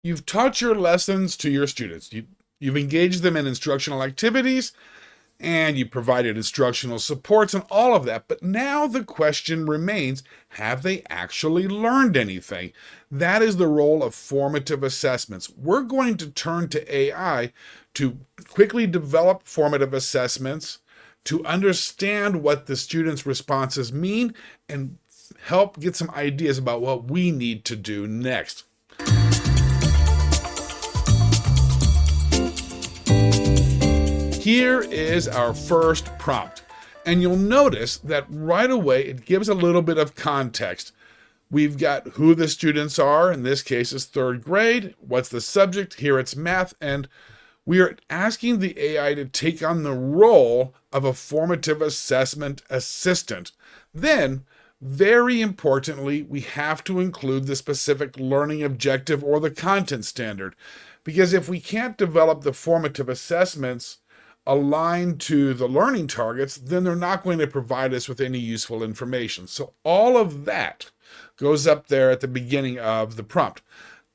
You've taught your lessons to your students. You've engaged them in instructional activities and you provided instructional supports and all of that. But now the question remains, have they actually learned anything? That is the role of formative assessments. We're going to turn to AI to quickly develop formative assessments, to understand what the students' responses mean, and help get some ideas about what we need to do next. Here is our first prompt. And you'll notice that right away it gives a little bit of context. We've got who the students are, in this case is third grade, what's the subject, here it's math, and we are asking the AI to take on the role of a formative assessment assistant. Then, very importantly, we have to include the specific learning objective or the content standard. Because if we can't develop the formative assessments aligned to the learning targets, then they're not going to provide us with any useful information. So all of that goes up there at the beginning of the prompt.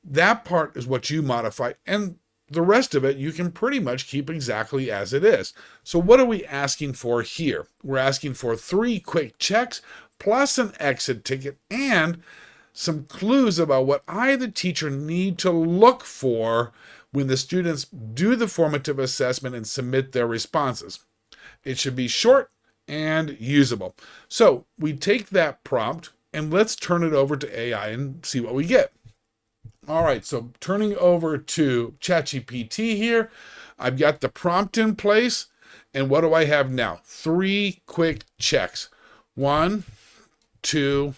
That part is what you modify, and the rest of it you can pretty much keep exactly as it is. So what are we asking for here? We're asking for 3 quick checks plus an exit ticket and some clues about what I, the teacher, need to look for when the students do the formative assessment and submit their responses. It should be short and usable. So we take that prompt and let's turn it over to AI and see what we get. All right, so turning over to ChatGPT here, I've got the prompt in place. And what do I have now? 3 quick checks. 1, 2,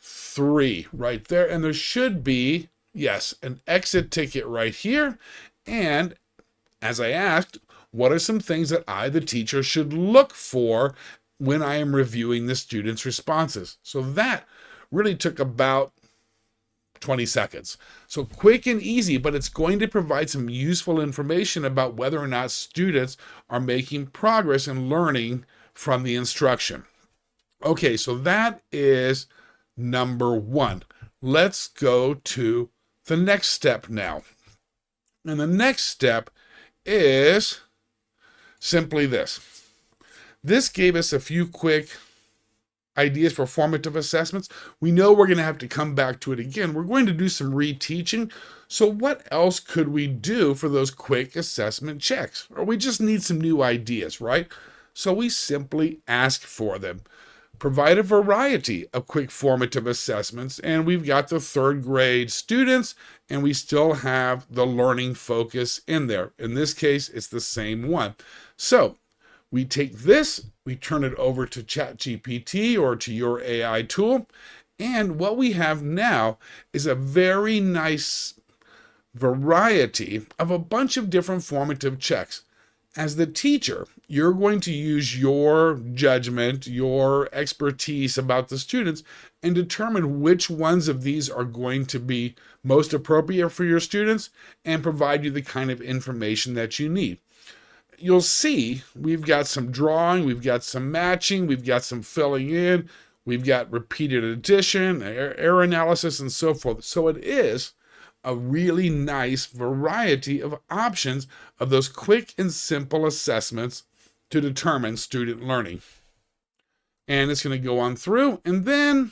3 right there. And there should be, yes, an exit ticket right here. And as I asked, what are some things that I, the teacher, should look for when I am reviewing the students' responses? So that really took about 20 seconds. So quick and easy, but it's going to provide some useful information about whether or not students are making progress in learning from the instruction. Okay, so that is number 1. Let's go to the next step now. And the next step is simply this. This gave us a few quick ideas for formative assessments. We know we're going to have to come back to it again. We're going to do some reteaching. So what else could we do for those quick assessment checks? Or we just need some new ideas, right? So we simply ask for them. Provide a variety of quick formative assessments, and we've got the third grade students, and we still have the learning focus in there. In this case, it's the same one. So we take this, we turn it over to ChatGPT or to your AI tool, and what we have now is a very nice variety of a bunch of different formative checks. As the teacher, you're going to use your judgment, your expertise about the students, and determine which ones of these are going to be most appropriate for your students and provide you the kind of information that you need. You'll see we've got some drawing, we've got some matching, we've got some filling in, we've got repeated addition, error analysis, and so forth. So it is a really nice variety of options of those quick and simple assessments to determine student learning. And it's going to go on through, and then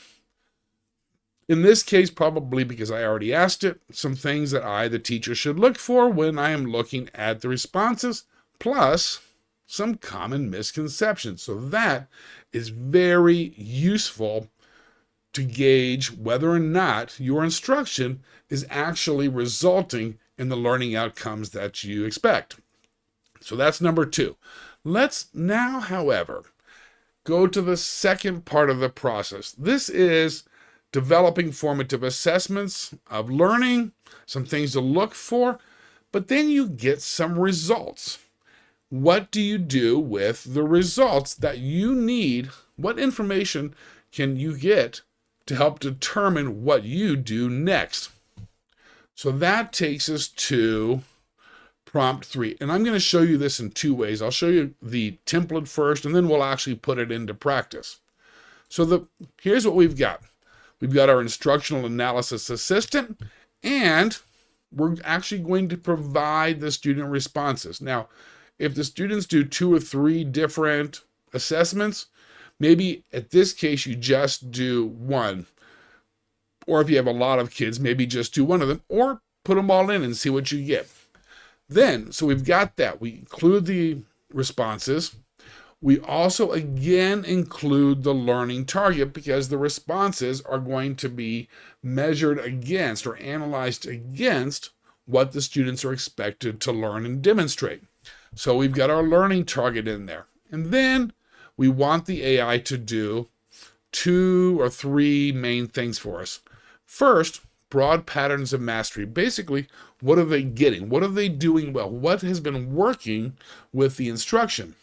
in this case, probably because I already asked it, some things that I, the teacher, should look for when I am looking at the responses, plus some common misconceptions. So that is very useful to gauge whether or not your instruction is actually resulting in the learning outcomes that you expect. So that's number 2. Let's now, however, go to the second part of the process. This is developing formative assessments of learning, some things to look for, but then you get some results. What do you do with the results that you need? What information can you get to help determine what you do next? So that takes us to prompt 3. And I'm going to show you this in 2 ways. I'll show you the template first, and then we'll actually put it into practice. So here's what we've got. We've got our instructional analysis assistant, and we're actually going to provide the student responses. Now, if the students do 2 or 3 different assessments, maybe at this case you just do one. Or if you have a lot of kids, maybe just do one of them, or put them all in and see what you get. Then, so we've got that. We include the responses. We also again include the learning target because the responses are going to be measured against or analyzed against what the students are expected to learn and demonstrate. So we've got our learning target in there. And then we want the AI to do 2 or 3 main things for us. First, broad patterns of mastery. Basically, what are they getting? What are they doing well? What has been working with the instruction?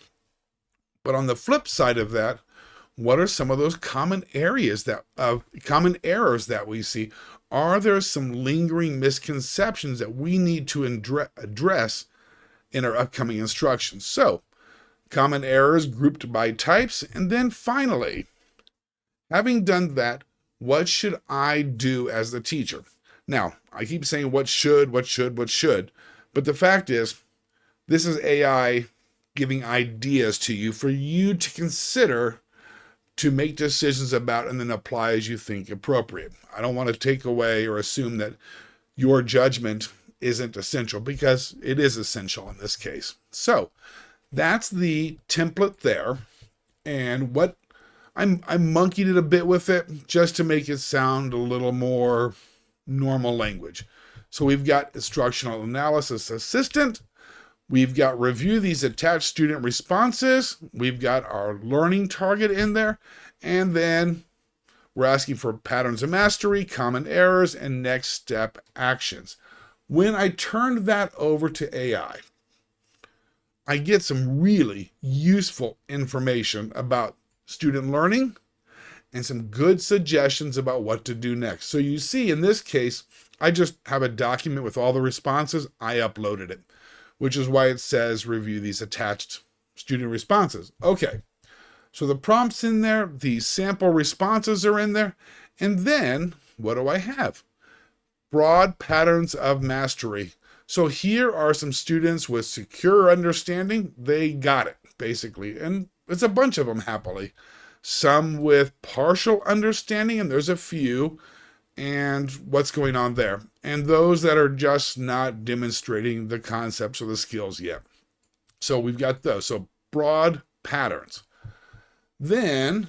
But on the flip side of that, what are some of those common errors that we see? Are there some lingering misconceptions that we need to address in our upcoming instructions? So, common errors grouped by types. And then finally, having done that, what should I do as the teacher? Now, I keep saying what should, but the fact is, this is AI giving ideas to you for you to consider, to make decisions about, and then apply as you think appropriate. I don't want to take away or assume that your judgment isn't essential, because it is essential in this case. So that's the template there. And what I monkeyed it a bit with it just to make it sound a little more normal language. So we've got instructional analysis assistant. We've got review these attached student responses. We've got our learning target in there. And then we're asking for patterns of mastery, common errors, and next step actions. When I turned that over to AI, I get some really useful information about student learning and some good suggestions about what to do next. So you see, in this case, I just have a document with all the responses. I uploaded it, which is why it says review these attached student responses. Okay, so the prompt's in there, the sample responses are in there, and then what do I have? Broad patterns of mastery. So here are some students with secure understanding. They got it, basically, and it's a bunch of them, happily. Some with partial understanding, and there's a few, and what's going on there. And those that are just not demonstrating the concepts or the skills yet. So we've got those. So broad patterns. Then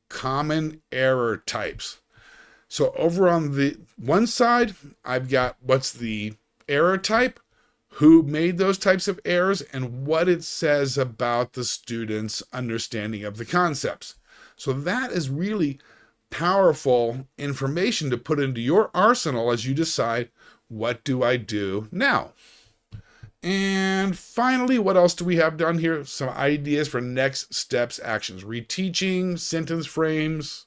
common error types. So over on the one side, I've got what's the error type, who made those types of errors, and what it says about the student's understanding of the concepts. So that is really powerful information to put into your arsenal as you decide, what do I do now? And finally, what else do we have down here? Some ideas for next steps actions. Reteaching, sentence frames,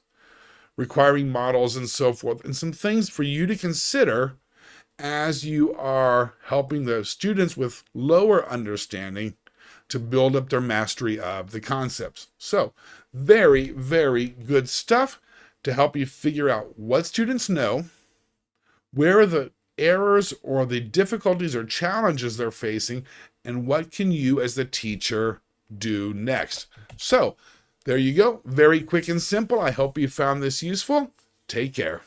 requiring models, and so forth. And some things for you to consider as you are helping the students with lower understanding to build up their mastery of the concepts. So very, very good stuff to help you figure out what students know, where are the errors or the difficulties or challenges they're facing, and what can you as the teacher do next. So there you go. Very quick and simple. I hope you found this useful. Take care.